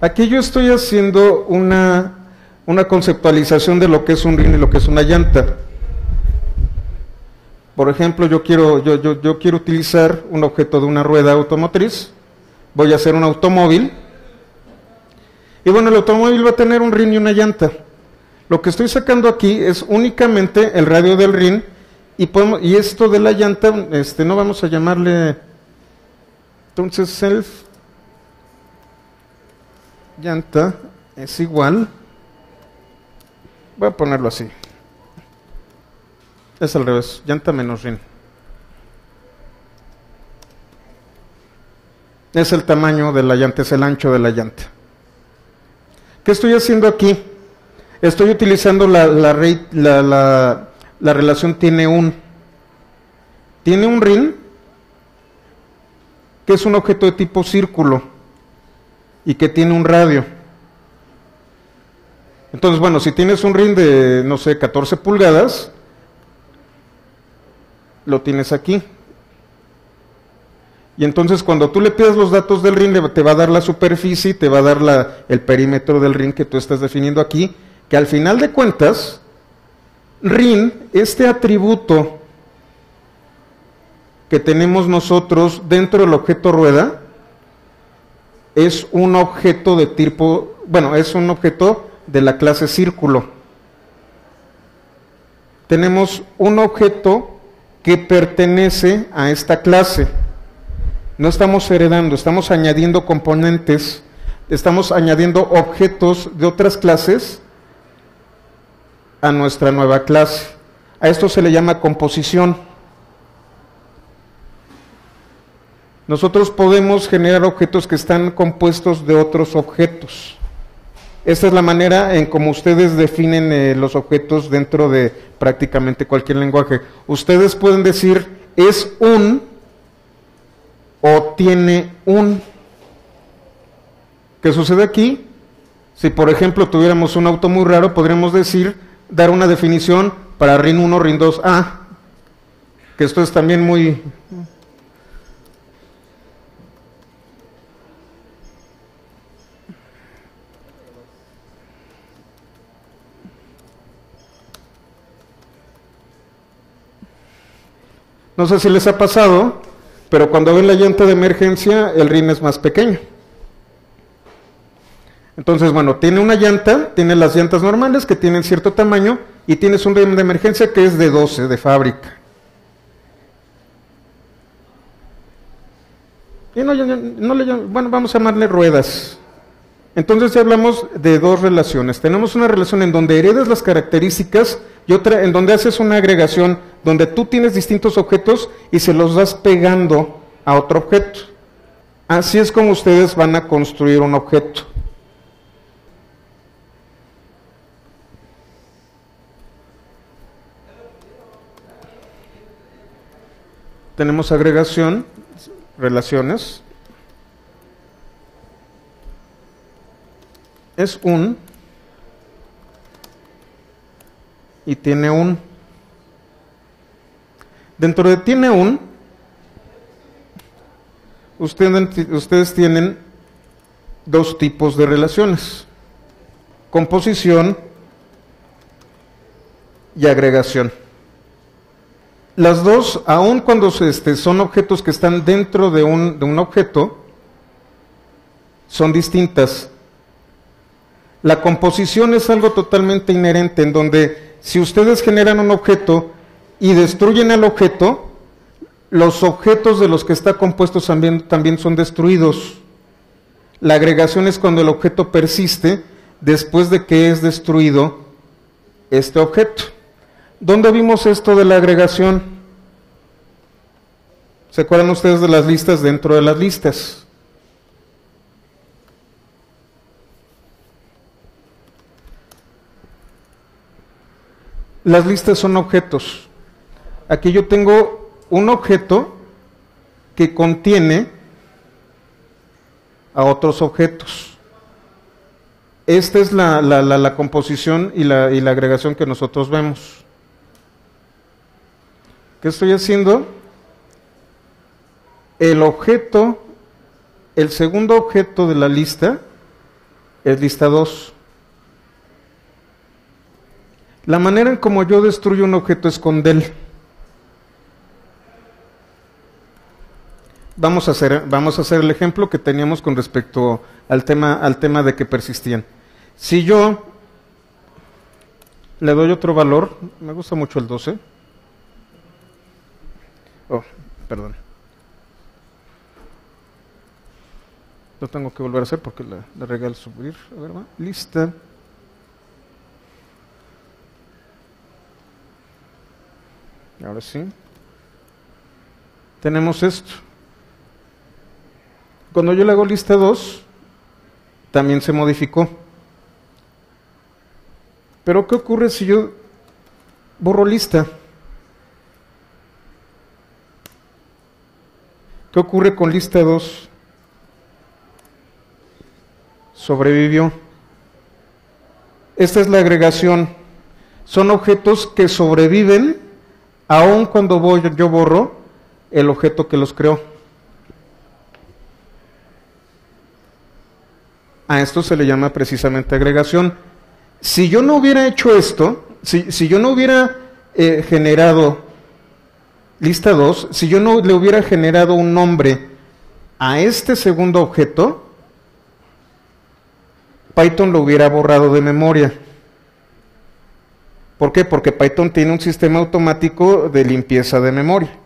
Aquí yo estoy haciendo una conceptualización de lo que es un rin y lo que es una llanta. Por ejemplo, yo quiero utilizar un objeto de una rueda automotriz, voy a hacer un automóvil, y bueno, el automóvil va a tener un rin y una llanta. Lo que estoy sacando aquí es únicamente el radio del rin, y esto de la llanta, no vamos a llamarle, entonces self llanta es igual, voy a ponerlo así, es al revés, llanta menos rin. Es el tamaño de la llanta, es el ancho de la llanta. ¿Qué estoy haciendo aquí? Estoy utilizando la relación tiene un rin, que es un objeto de tipo círculo y que tiene un radio. Entonces, bueno, si tienes un rin de, no sé, 14 pulgadas, lo tienes aquí. Y entonces cuando tú le pidas los datos del rin, te va a dar la superficie, te va a dar el perímetro del rin que tú estás definiendo aquí, que al final de cuentas, rin, este atributo que tenemos nosotros dentro del objeto rueda, es un objeto de tipo, bueno, es un objeto de la clase círculo. Tenemos un objeto que pertenece a esta clase. No estamos heredando, estamos añadiendo componentes, estamos añadiendo objetos de otras clases a nuestra nueva clase. A esto se le llama composición. Nosotros podemos generar objetos que están compuestos de otros objetos. Esta es la manera en cómo ustedes definen los objetos dentro de prácticamente cualquier lenguaje. Ustedes pueden decir es un o tiene un. ¿Qué sucede aquí? Si por ejemplo tuviéramos un auto muy raro, podríamos dar una definición para RIN 1, RIN 2, que esto es también muy... No sé si les ha pasado, pero cuando ven la llanta de emergencia, el rin es más pequeño. Entonces, bueno, tiene una llanta, tiene las llantas normales que tienen cierto tamaño, y tienes un rin de emergencia que es de 12 de fábrica. Y bueno, vamos a llamarle ruedas. Entonces ya hablamos de dos relaciones. Tenemos una relación en donde heredas las características y otra en donde haces una agregación, donde tú tienes distintos objetos y se los vas pegando a otro objeto. Así es como ustedes van a construir un objeto. Tenemos agregación, relaciones. Es un y tiene un. Dentro de tiene un, ustedes tienen dos tipos de relaciones: composición y agregación. Las dos, aun cuando son objetos que están dentro de un objeto, son distintas. La composición es algo totalmente inherente, en donde si ustedes generan un objeto y destruyen el objeto, los objetos de los que está compuesto también son destruidos. La agregación es cuando el objeto persiste después de que es destruido este objeto. ¿Dónde vimos esto de la agregación? ¿Se acuerdan ustedes de las listas dentro de las listas? Las listas son objetos. Aquí yo tengo un objeto que contiene a otros objetos. Esta es la composición y la agregación que nosotros vemos. ¿Qué estoy haciendo? El segundo objeto de la lista, es lista 2. La manera en como yo destruyo un objeto es con del. Vamos a hacer el ejemplo que teníamos con respecto al tema de que persistían. Si yo le doy otro valor, me gusta mucho el 12. Oh, perdón. Lo tengo que volver a hacer porque la regué al subir. A ver, va. Lista. Ahora sí. Tenemos esto. Cuando yo le hago lista 2, también se modificó. Pero ¿qué ocurre si yo borro lista? ¿Qué ocurre con lista 2? Sobrevivió. Esta es la agregación. Son objetos que sobreviven aun cuando yo borro el objeto que los creó. A esto se le llama precisamente agregación. Si yo no hubiera hecho esto, si yo no hubiera generado lista 2, si yo no le hubiera generado un nombre a este segundo objeto, Python lo hubiera borrado de memoria. ¿Por qué? Porque Python tiene un sistema automático de limpieza de memoria.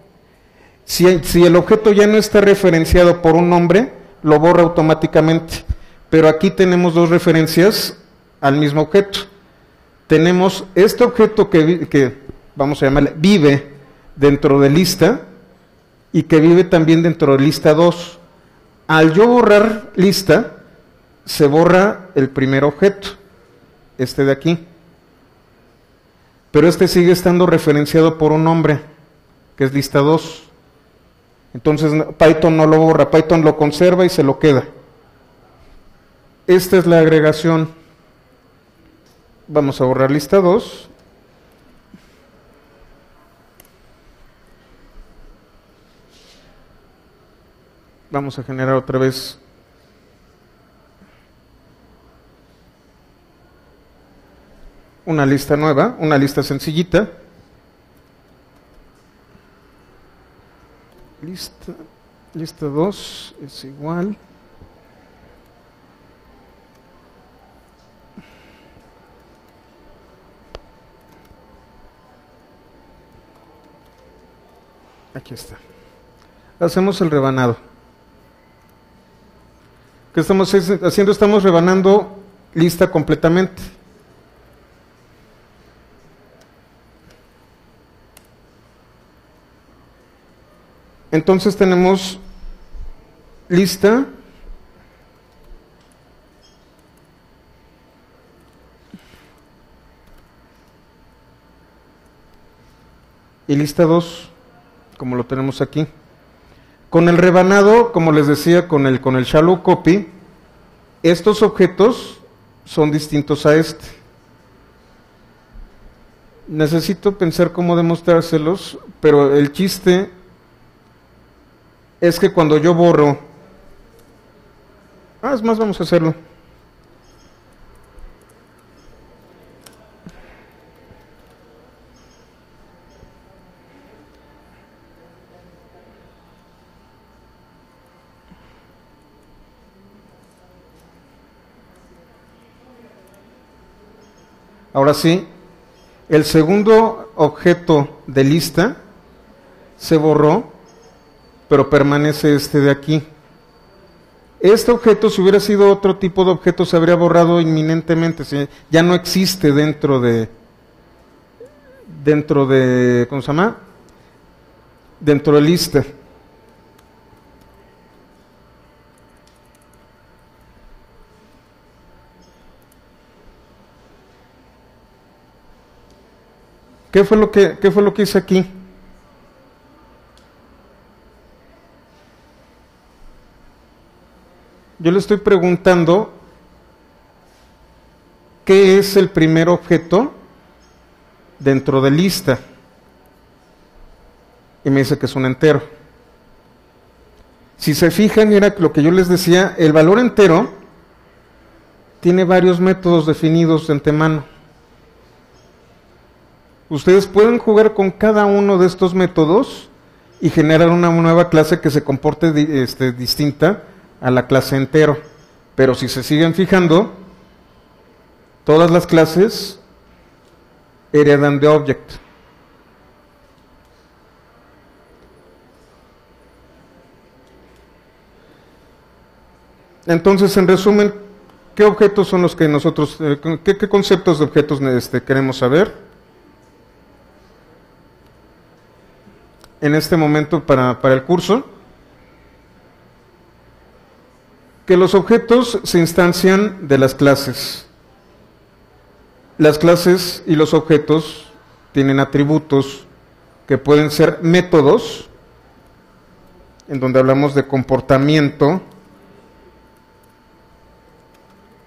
Si el objeto ya no está referenciado por un nombre, lo borra automáticamente. Pero aquí tenemos dos referencias al mismo objeto. Tenemos este objeto que vamos a llamarle vive dentro de lista y que vive también dentro de lista 2. Al yo borrar lista, se borra el primer objeto, este de aquí. Pero este sigue estando referenciado por un nombre, que es lista 2. Entonces Python no lo borra, Python lo conserva y se lo queda. Esta es la agregación. Vamos a borrar lista 2. Vamos a generar otra vez una lista nueva, una lista sencillita. Lista 2 es igual. Aquí está. Hacemos el rebanado. ¿Qué estamos haciendo? Estamos rebanando lista completamente. Entonces tenemos lista y lista 2, como lo tenemos aquí. Con el rebanado, como les decía, con el shallow copy, estos objetos son distintos a este. Necesito pensar cómo demostrárselos, pero el chiste es que cuando yo borro... es más, vamos a hacerlo. Ahora sí, el segundo objeto de lista se borró, pero permanece este de aquí. Este objeto, si hubiera sido otro tipo de objeto, se habría borrado inminentemente. Ya no existe dentro de, ¿cómo se llama? Dentro de lista. ¿Qué fue lo que hice aquí? Yo le estoy preguntando qué es el primer objeto dentro de lista. Y me dice que es un entero. Si se fijan, era lo que yo les decía, el valor entero tiene varios métodos definidos de antemano. Ustedes pueden jugar con cada uno de estos métodos y generar una nueva clase que se comporte distinta a la clase entero. Pero si se siguen fijando, todas las clases heredan de object. Entonces, en resumen, ¿qué objetos son los que nosotros, qué conceptos de objetos queremos saber? En este momento para el curso, que los objetos se instancian de las clases. Las clases y los objetos tienen atributos que pueden ser métodos, en donde hablamos de comportamiento,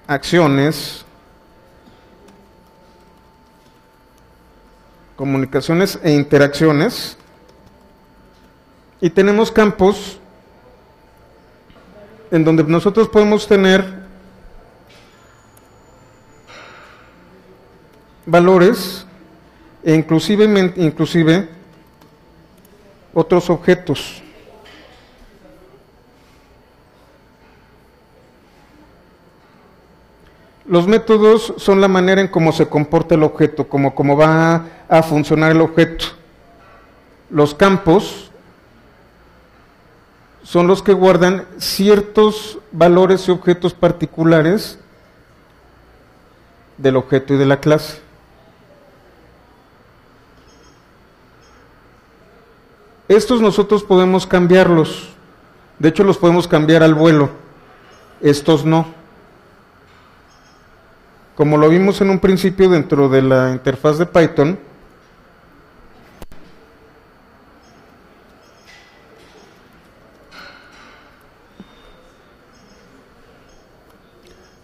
acciones, comunicaciones e interacciones. Y tenemos campos en donde nosotros podemos tener valores e inclusive otros objetos. Los métodos son la manera en cómo se comporta el objeto, cómo va a funcionar el objeto. Los campos son los que guardan ciertos valores y objetos particulares del objeto y de la clase. Estos nosotros podemos cambiarlos. De hecho, los podemos cambiar al vuelo. Estos no. Como lo vimos en un principio dentro de la interfaz de Python,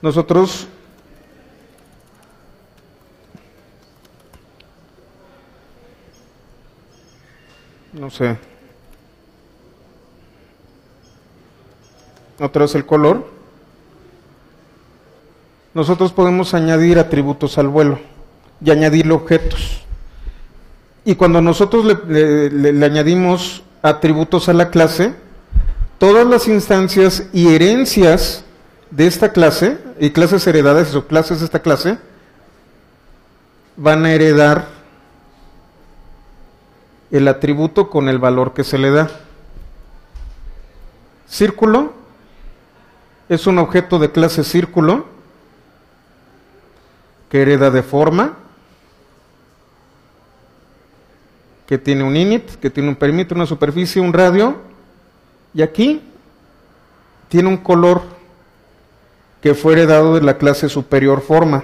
nosotros otra vez el color. Nosotros podemos añadir atributos al vuelo y añadirle objetos. Y cuando nosotros le añadimos atributos a la clase, todas las instancias y herencias de esta clase, y clases heredadas y subclases de esta clase, van a heredar el atributo con el valor que se le da. Círculo es un objeto de clase círculo que hereda de forma, que tiene un init, que tiene un perímetro, una superficie, un radio, y aquí tiene un color que fue heredado de la clase superior forma.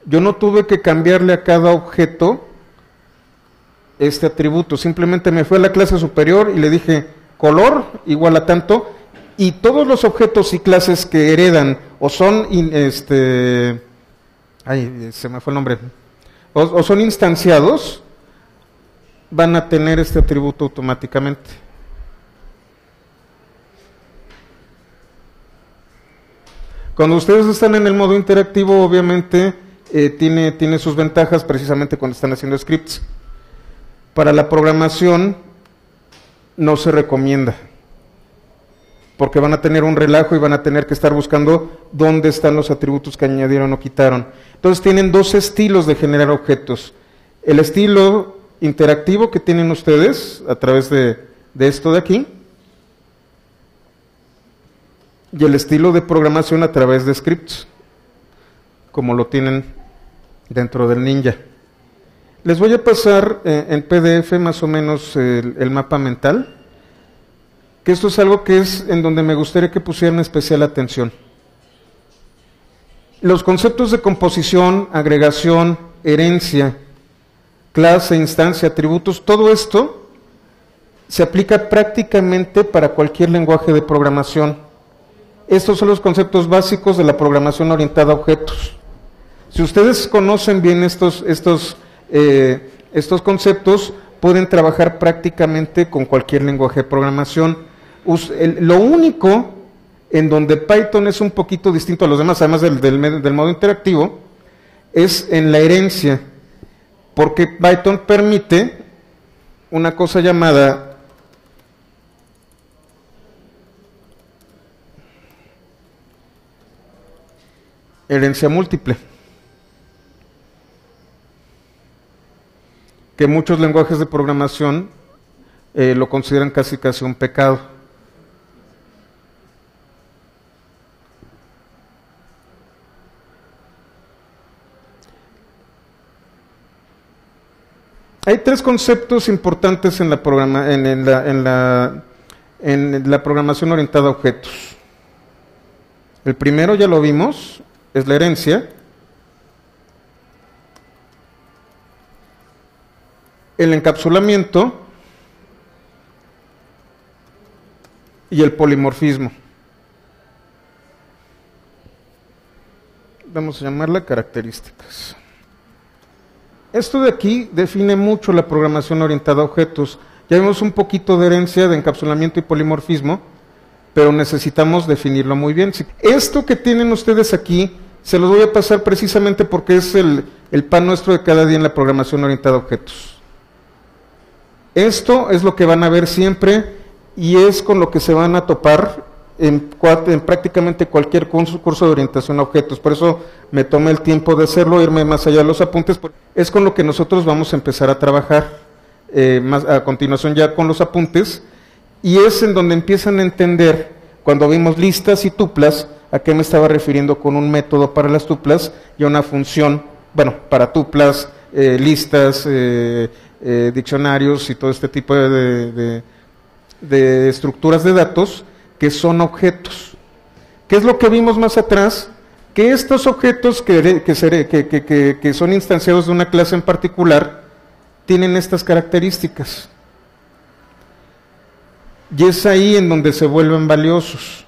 Yo no tuve que cambiarle a cada objeto este atributo, simplemente me fui a la clase superior y le dije color igual a tanto, y todos los objetos y clases que heredan o son se me fue el nombre, o son instanciados, van a tener este atributo automáticamente. Cuando ustedes están en el modo interactivo, obviamente tiene sus ventajas precisamente cuando están haciendo scripts. Para la programación no se recomienda, porque van a tener un relajo y van a tener que estar buscando dónde están los atributos que añadieron o quitaron. Entonces tienen dos estilos de generar objetos. El estilo interactivo que tienen ustedes a través de esto de aquí, y el estilo de programación a través de scripts, como lo tienen dentro del Ninja. Les voy a pasar en PDF más o menos el mapa mental, que esto es algo que es en donde me gustaría que pusieran especial atención. Los conceptos de composición, agregación, herencia, clase, instancia, atributos, todo esto se aplica prácticamente para cualquier lenguaje de programación. Estos son los conceptos básicos de la programación orientada a objetos. Si ustedes conocen bien estos conceptos, pueden trabajar prácticamente con cualquier lenguaje de programación. Lo único en donde Python es un poquito distinto a los demás, además del modo interactivo, es en la herencia, porque Python permite una cosa llamada herencia múltiple, que muchos lenguajes de programación lo consideran casi un pecado. Hay tres conceptos importantes en la programación orientada a objetos. El primero, ya lo vimos, es la herencia. El encapsulamiento y el polimorfismo. Vamos a llamarla características. Esto de aquí define mucho la programación orientada a objetos. Ya vimos un poquito de herencia, de encapsulamiento y polimorfismo, pero necesitamos definirlo muy bien. Esto que tienen ustedes aquí, se los voy a pasar precisamente porque es el pan nuestro de cada día en la programación orientada a objetos. Esto es lo que van a ver siempre y es con lo que se van a topar en prácticamente cualquier curso de orientación a objetos. Por eso me tomé el tiempo de hacerlo, irme más allá de los apuntes. Es con lo que nosotros vamos a empezar a trabajar más a continuación ya con los apuntes, y es en donde empiezan a entender, cuando vimos listas y tuplas, a qué me estaba refiriendo con un método para las tuplas y una función, bueno, para tuplas, listas, diccionarios y todo este tipo de estructuras de datos que son objetos. ¿Qué es lo que vimos más atrás? Que estos objetos que son instanciados de una clase en particular tienen estas características. Y es ahí en donde se vuelven valiosos,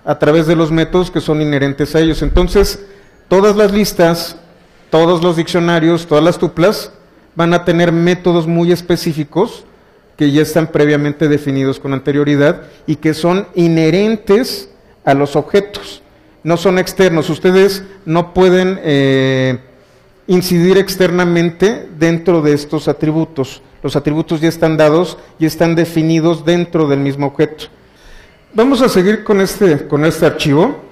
a través de los métodos que son inherentes a ellos. Entonces, todas las listas, todos los diccionarios, todas las tuplas van a tener métodos muy específicos que ya están previamente definidos con anterioridad y que son inherentes a los objetos, no son externos. Ustedes no pueden incidir externamente dentro de estos atributos. Los atributos ya están dados y están definidos dentro del mismo objeto. Vamos a seguir con este archivo.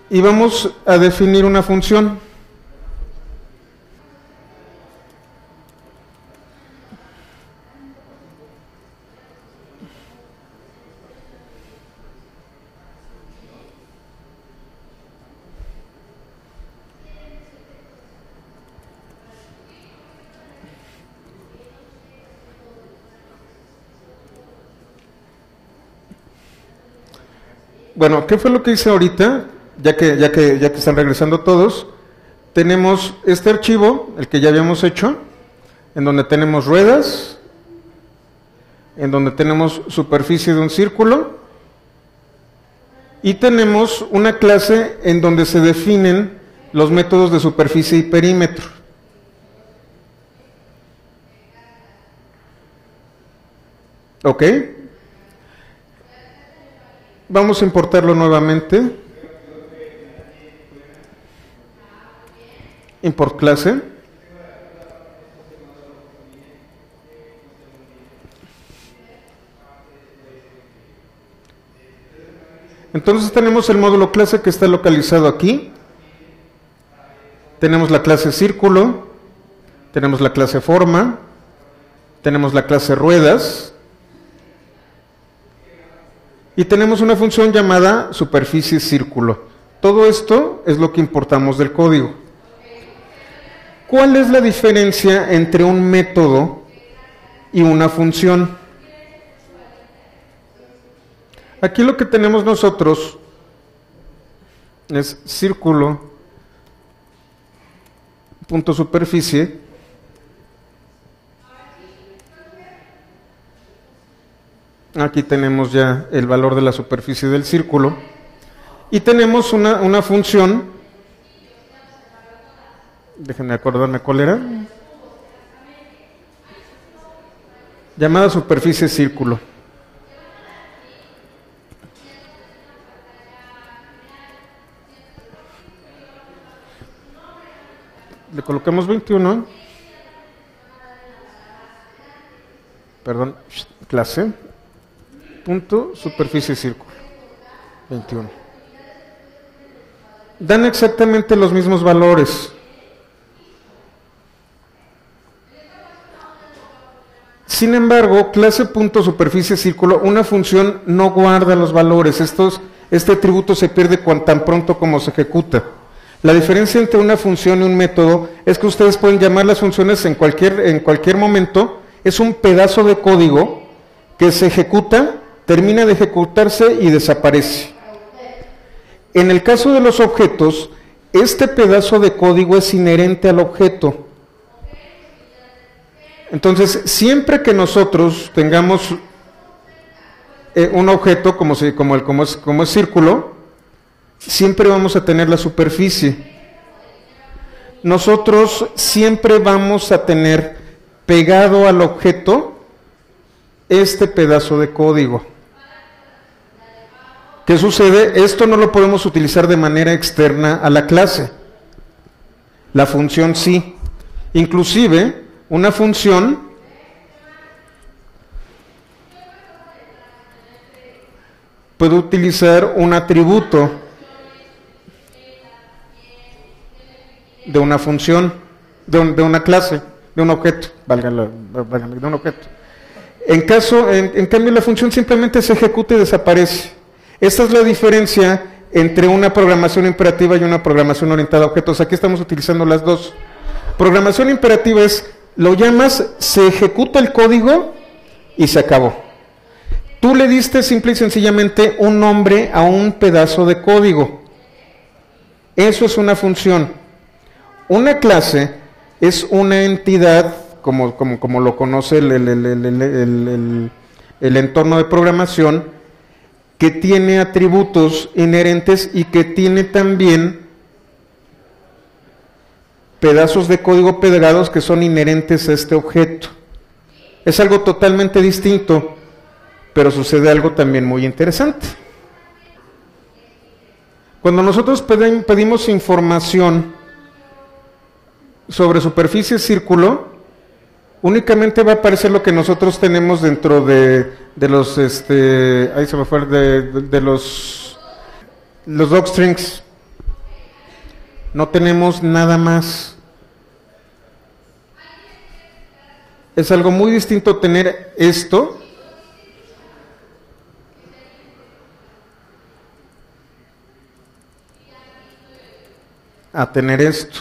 Y vamos a definir una función. Bueno, ¿qué fue lo que hice ahorita? Ya que están regresando todos, tenemos este archivo, el que ya habíamos hecho, en donde tenemos ruedas, en donde tenemos superficie de un círculo, y tenemos una clase en donde se definen los métodos de superficie y perímetro. ¿Ok? Vamos a importarlo nuevamente. Import clase. Entonces tenemos el módulo clase que está localizado aquí. Tenemos la clase círculo, tenemos la clase forma, tenemos la clase ruedas y tenemos una función llamada superficie círculo. Todo esto es lo que importamos del código. ¿Cuál es la diferencia entre un método y una función? Aquí lo que tenemos nosotros es círculo, punto superficie, aquí tenemos ya el valor de la superficie del círculo, y tenemos una función. Déjenme acordarme cuál era. llamada superficie círculo. Le colocamos 21, perdón, clase, punto, superficie círculo, 21. Dan exactamente los mismos valores. Sin embargo, clase punto superficie círculo, una función no guarda los valores. Este atributo se pierde tan pronto como se ejecuta. La diferencia entre una función y un método es que ustedes pueden llamar las funciones en cualquier momento. Es un pedazo de código que se ejecuta, termina de ejecutarse y desaparece. En el caso de los objetos, este pedazo de código es inherente al objeto. Entonces, siempre que nosotros tengamos un objeto como es círculo, siempre vamos a tener la superficie. Nosotros siempre vamos a tener pegado al objeto este pedazo de código. ¿Qué sucede? Esto no lo podemos utilizar de manera externa a la clase. La función sí. Inclusive, una función puede utilizar un atributo de una función, de una clase, de un objeto, de un objeto. En cambio, la función simplemente se ejecuta y desaparece. Esta es la diferencia entre una programación imperativa y una programación orientada a objetos. Aquí estamos utilizando las dos. Programación imperativa es, lo llamas, se ejecuta el código y se acabó. Tú le diste simple y sencillamente un nombre a un pedazo de código. Eso es una función. Una clase es una entidad, como lo conoce el entorno de programación, que tiene atributos inherentes y que tiene también pedazos de código pegados que son inherentes a este objeto. Es algo totalmente distinto, pero sucede algo también muy interesante. Cuando nosotros pedimos información sobre superficie círculo, únicamente va a aparecer lo que nosotros tenemos dentro de los ahí se me fue, de los docstrings. No tenemos nada más. Es algo muy distinto tener esto a tener esto.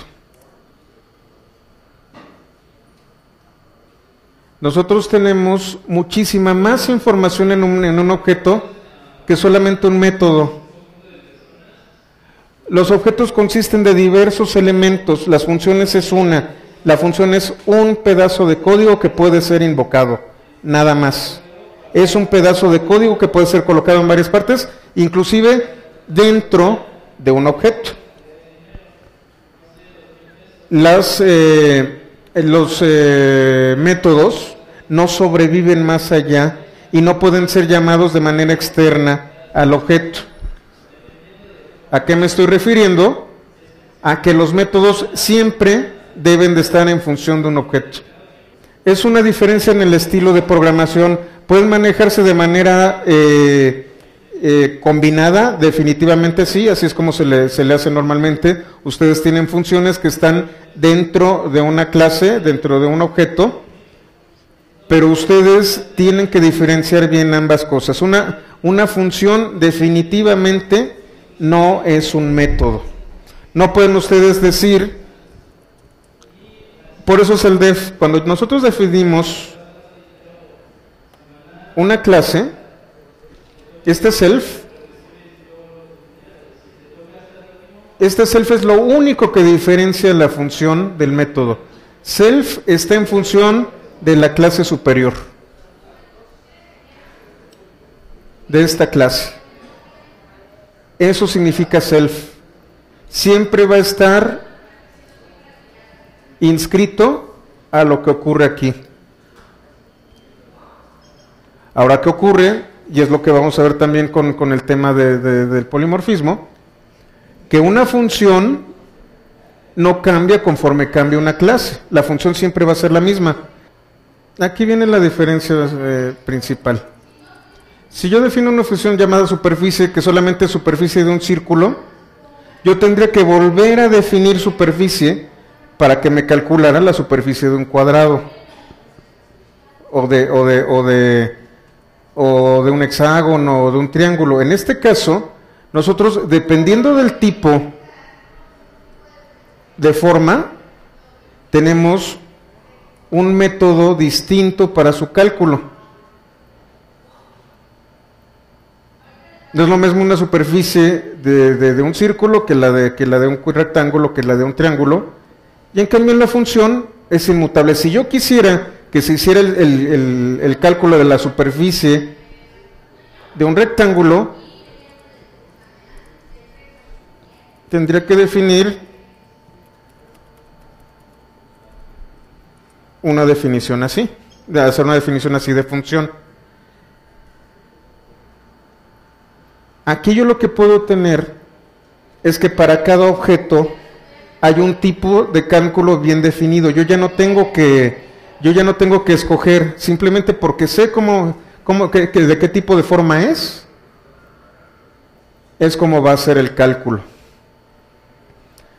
Nosotros tenemos muchísima más información en un objeto que solamente un método. Los objetos consisten de diversos elementos, las funciones es una. La función es un pedazo de código que puede ser invocado, nada más. Es un pedazo de código que puede ser colocado en varias partes, inclusive dentro de un objeto. Los métodos no sobreviven más allá y no pueden ser llamados de manera externa al objeto. ¿A qué me estoy refiriendo? A que los métodos siempre deben de estar en función de un objeto. Es una diferencia en el estilo de programación. Pueden manejarse de manera combinada, definitivamente sí, así es como se le hace normalmente. Ustedes tienen funciones que están dentro de una clase, dentro de un objeto, pero ustedes tienen que diferenciar bien ambas cosas. Una función definitivamente no es un método. No pueden ustedes decir, por eso es el def. Cuando nosotros definimos una clase, este self es lo único que diferencia la función del método. Self está en función de la clase superior, de esta clase. Eso significa self. Siempre va a estar inscrito a lo que ocurre aquí. Ahora, ¿qué ocurre? Y es lo que vamos a ver también con el tema del polimorfismo, que una función no cambia conforme cambia una clase. La función siempre va a ser la misma. Aquí viene la diferencia principal. Si yo defino una función llamada superficie, que solamente es superficie de un círculo, yo tendría que volver a definir superficie para que me calculara la superficie de un cuadrado o de un hexágono o de un triángulo. En este caso, nosotros, dependiendo del tipo de forma, tenemos un método distinto para su cálculo. No es lo mismo una superficie de un círculo que la de un rectángulo, que la de un triángulo, y en cambio en la función es inmutable. Si yo quisiera que se hiciera el cálculo de la superficie de un rectángulo, tendría que definir una definición así, hacer una definición así de función. Aquí yo lo que puedo tener es que para cada objeto hay un tipo de cálculo bien definido. Yo ya no tengo que escoger, simplemente porque sé de qué tipo de forma es como va a ser el cálculo.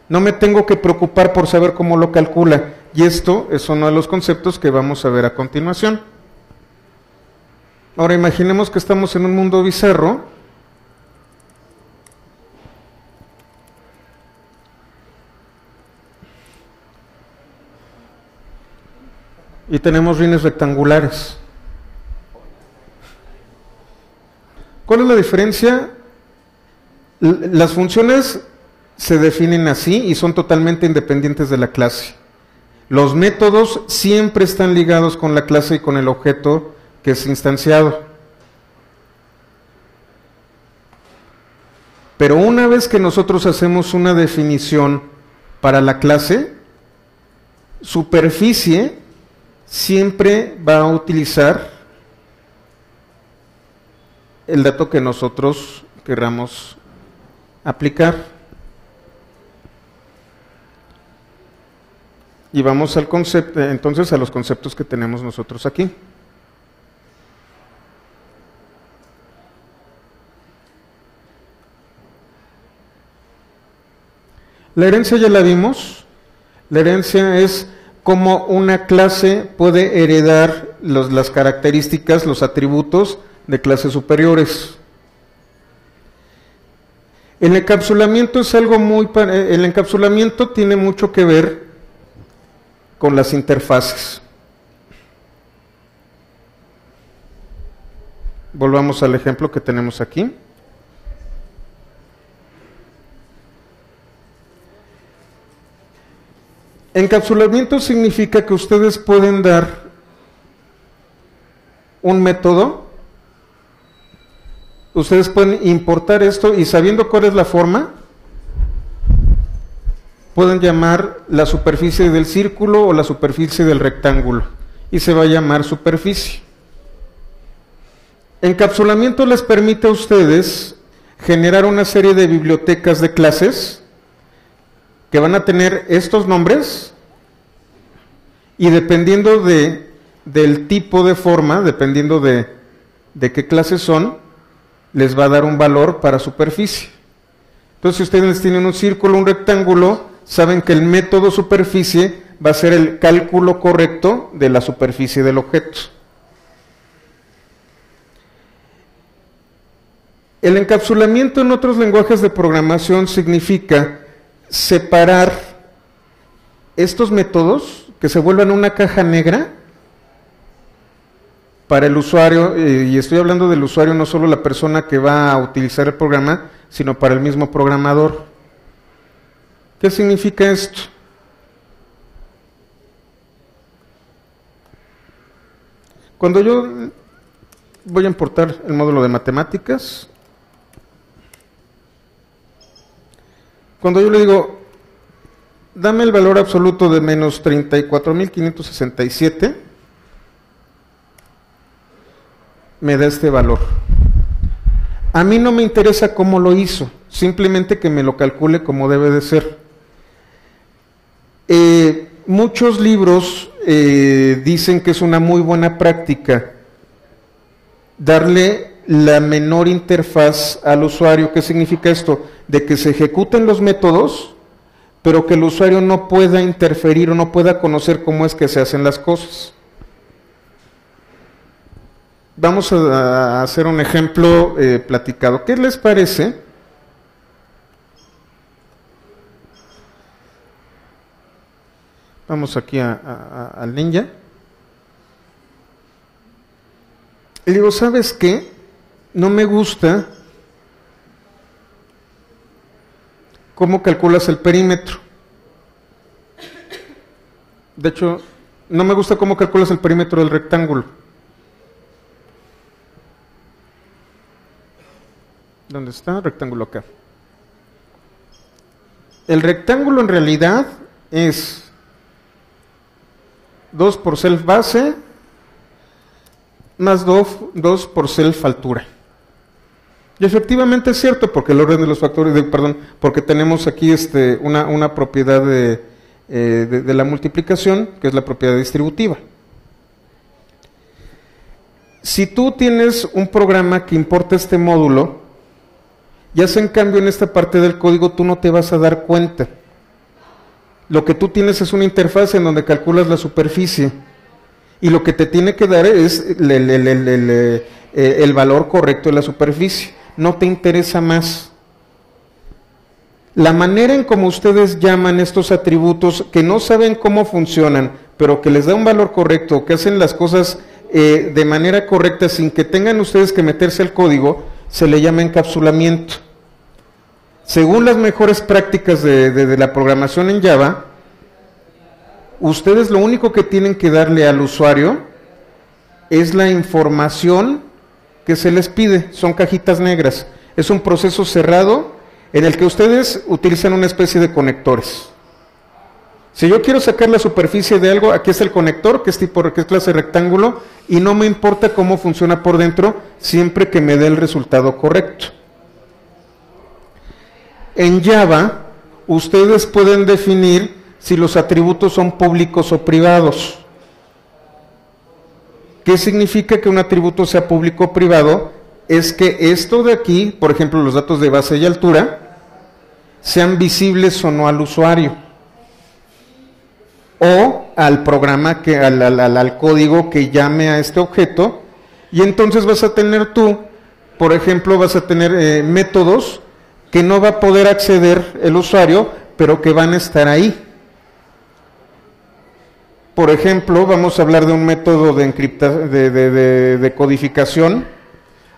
No me tengo que preocupar por saber cómo lo calcula. Y esto es uno de los conceptos que vamos a ver a continuación. Ahora imaginemos que estamos en un mundo bizarro. Y tenemos rines rectangulares. ¿Cuál es la diferencia? Las funciones se definen así y son totalmente independientes de la clase. Los métodos siempre están ligados con la clase y con el objeto que es instanciado. Pero una vez que nosotros hacemos una definición para la clase, superficie siempre va a utilizar el dato que nosotros querramos aplicar. Y vamos al concepto, entonces a los conceptos que tenemos nosotros aquí. La herencia ya la vimos. La herencia es cómo una clase puede heredar las características, los atributos de clases superiores. El encapsulamiento es algo el encapsulamiento tiene mucho que ver con las interfaces. Volvamos al ejemplo que tenemos aquí. Encapsulamiento significa que ustedes pueden dar un método, ustedes pueden importar esto y sabiendo cuál es la forma, pueden llamar la superficie del círculo o la superficie del rectángulo y se va a llamar superficie. Encapsulamiento les permite a ustedes generar una serie de bibliotecas de clases que van a tener estos nombres y dependiendo del tipo de forma, dependiendo de qué clases son, les va a dar un valor para superficie. Entonces, si ustedes tienen un círculo, un rectángulo, saben que el método superficie va a ser el cálculo correcto de la superficie del objeto. El encapsulamiento en otros lenguajes de programación significa separar estos métodos que se vuelvan una caja negra para el usuario, y estoy hablando del usuario, no solo la persona que va a utilizar el programa, sino para el mismo programador. ¿Qué significa esto? Cuando yo voy a importar el módulo de matemáticas, cuando yo le digo, dame el valor absoluto de menos 34.567, me da este valor. A mí no me interesa cómo lo hizo, simplemente que me lo calcule como debe de ser. Muchos libros dicen que es una muy buena práctica darle la menor interfaz al usuario. ¿Qué significa esto? De que se ejecuten los métodos, pero que el usuario no pueda interferir o no pueda conocer cómo es que se hacen las cosas. Vamos a hacer un ejemplo platicado. ¿Qué les parece? Vamos aquí al ninja. Y digo, ¿sabes qué? No me gusta cómo calculas el perímetro. De hecho, no me gusta cómo calculas el perímetro del rectángulo. ¿Dónde está? Rectángulo acá. El rectángulo en realidad es 2 por self base más 2 por self altura. Y efectivamente es cierto, porque el orden de los factores, porque tenemos aquí una propiedad de la multiplicación, que es la propiedad distributiva. Si tú tienes un programa que importa este módulo, y hacen cambio en esta parte del código, tú no te vas a dar cuenta. Lo que tú tienes es una interfaz en donde calculas la superficie, y lo que te tiene que dar es el valor correcto de la superficie. No te interesa más. La manera en cómo ustedes llaman estos atributos, que no saben cómo funcionan, pero que les da un valor correcto, que hacen las cosas de manera correcta sin que tengan ustedes que meterse al código, se le llama encapsulamiento. Según las mejores prácticas de la programación en Java, ustedes lo único que tienen que darle al usuario es la información que se les pide. Son cajitas negras. Es un proceso cerrado en el que ustedes utilizan una especie de conectores. Si yo quiero sacar la superficie de algo, aquí está el conector, que es clase rectángulo, y no me importa cómo funciona por dentro, siempre que me dé el resultado correcto. En Java, ustedes pueden definir si los atributos son públicos o privados. ¿Qué significa que un atributo sea público o privado? Es que esto de aquí, por ejemplo, los datos de base y altura, sean visibles o no al usuario, o al programa, al código que llame a este objeto, y entonces vas a tener tú, por ejemplo, vas a tener métodos que no va a poder acceder el usuario, pero que van a estar ahí. Por ejemplo, vamos a hablar de un método de codificación,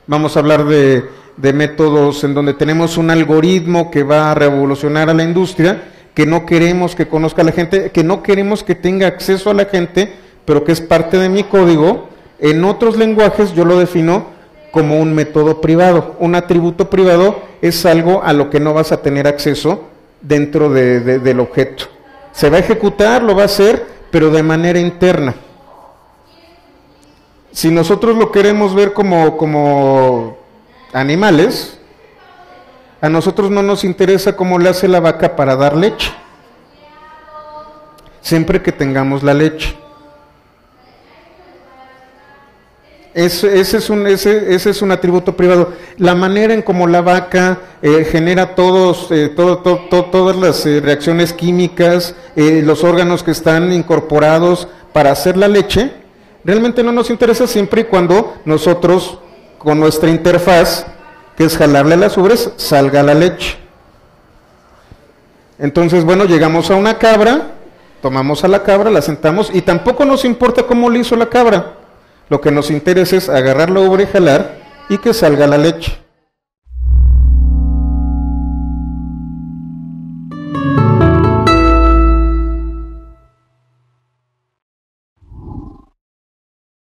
vamos a hablar de métodos en donde tenemos un algoritmo que va a revolucionar a la industria, que no queremos que conozca a la gente, que no queremos que tenga acceso a la gente, pero que es parte de mi código. En otros lenguajes yo lo defino como un método privado. Un atributo privado es algo a lo que no vas a tener acceso dentro del objeto. Se va a ejecutar, lo va a hacer, pero de manera interna. Si nosotros lo queremos ver como animales, a nosotros no nos interesa cómo le hace la vaca para dar leche, siempre que tengamos la leche. Ese es un atributo privado. La manera en cómo la vaca genera todas las reacciones químicas, los órganos que están incorporados para hacer la leche, realmente no nos interesa, siempre y cuando nosotros, con nuestra interfaz, que es jalarle las ubres, salga la leche. Entonces, bueno, llegamos a una cabra, tomamos a la cabra, la sentamos, y tampoco nos importa cómo le hizo la cabra. Lo que nos interesa es agarrar la ubre y jalar y que salga la leche.